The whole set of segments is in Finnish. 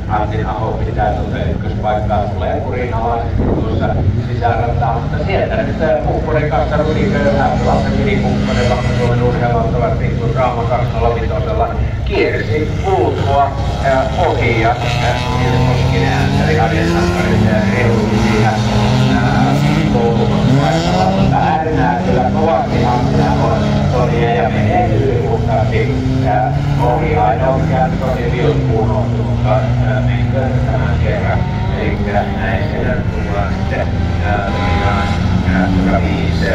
Antin Aho pitää ykköspaikkaa, tulee kurinalaisesti tuossa sisärataan, mutta sieltä nyt Kukkonen kanssa Rudi Köyhä, Lasse Miri Kukkonen, Vakka-Suomen urheiluautolla Rintu Raama 205 kiersi puutua ohi ja Ville Koskinen äänteli Arjen Sankarin rehutti siinä koulutuspaikalla, mutta äänää kyllä kovasti Hammina on Sonia ja menee ylipuhtaasti ohi. Ainoa mikä nyt on vilkkuun noussut, mutta menkö tämän kerran. Eli näin siellä tullaan sitten Milan 5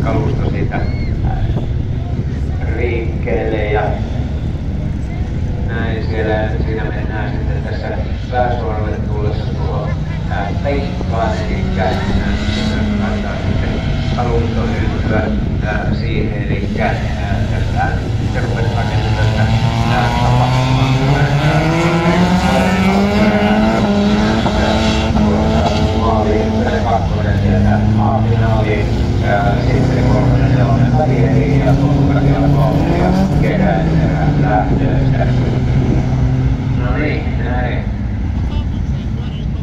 kalusto siitä liikkeelle ja näin siinä mennään sitten tässä pääsuoralle tullessa tuohon peikkaan, eli laitetaan sitten kalusto yhtyä siihen, eli tästä sitten rupesi rakennetaan tästä tapahtumaan maaliin, kakkonen sieltä A-finaaliin, sitten kolmonen sellainen välieri ja tuolla kolmonen ja keräinen lähtöistä. No niin, näin.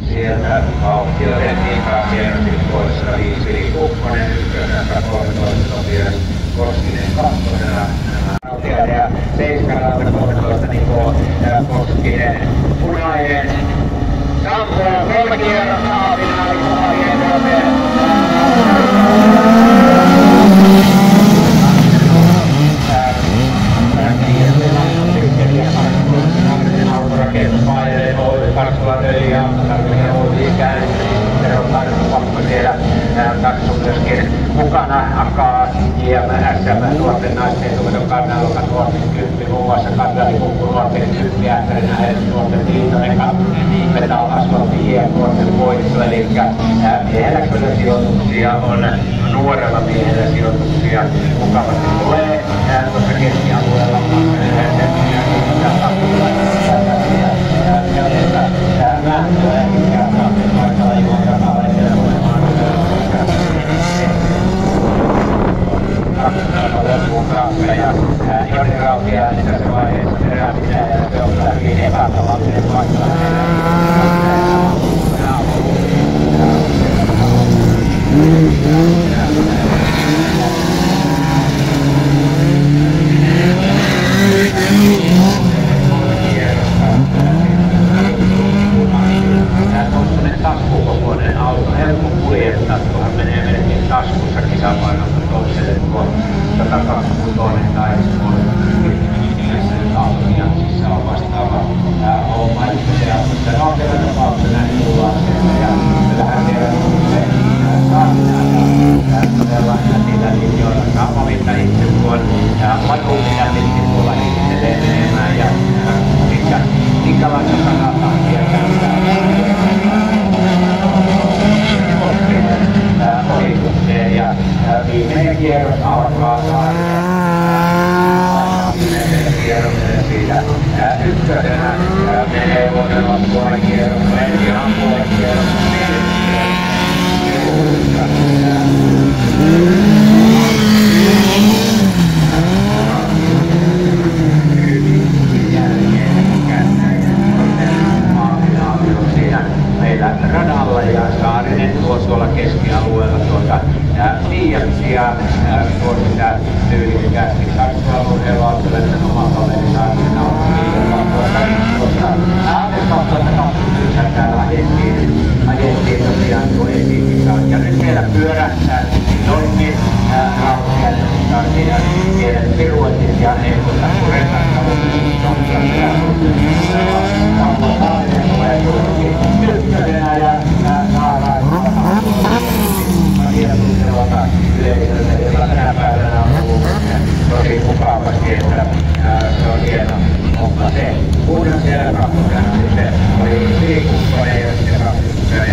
Sieltä vauhtioiden Mika kiersi poissa 5 Vili Kukkonen, ykkösenä 13 Topias Koskinen kakkosena. Ja 7 13 Niko Koskinen punainen. Sampo 3 kierrosta A-finaalin Paineleen Oulu, Karstolan Öljy ja Tarkoinen Oulu ikään. Terotaan pakko siellä. Tässä on myöskin mukana AKA, JM, SM, nuorten naisten tuoton kannallukan nuorten 10, muun muassa Katlari Kukku nuorten 10, Ähtärin Ähden nuorten liitonen, Metal Asfaltti IF nuorten voitto, eli miehellä kyllä sijoituksia on, nuorella miehellä sijoituksia mukavasti tulee tuossa keskialueella. Ja Joni Rautia tässä vaiheessa perään pitää ja se on kyllä hyvin epätavallinen paikka. Taskukokoinen auto, helppo kuljettaa, tuohan menee melkein taskussa kisapainolta toiselle tuo 126 tai automiansissa on vastaava homma. Eli se on vielä tapauksessa näin tullaan sieltä ja kyllähän siellä se saadaan todella niitä linjoilla saa valita itse tuon ladun, mitä tietysti tuolla liittelee menemään ja minkälaista sanatankia käyttää. Ohitukseen ja viimeinen kierros alkaa viimeisen kierroksen siitä ykkösenä menee vuodella puolen kierroksen ja puolen kierroksen meillä radalla ja Saarinen tuolla keskialueella Niiaksia sitä tyylikkäästi tarkkualueella tällainen oma kaveri Saarinen tuossa 2029 täällä ajettiin tosiaan tuo esiinkin ja nyt meillä pyörähtää noin rautia ja pienet piruetit ja ne kurentaa Saarinen tulee julki ykkösenä ja saadaan yleisölle, joka tänä päivänä on ollut tosi mukavasti, että se on hieno homma se. Kunnan siellä kakkosena sitten oli Vili Kukkonen ja sitten kakkosena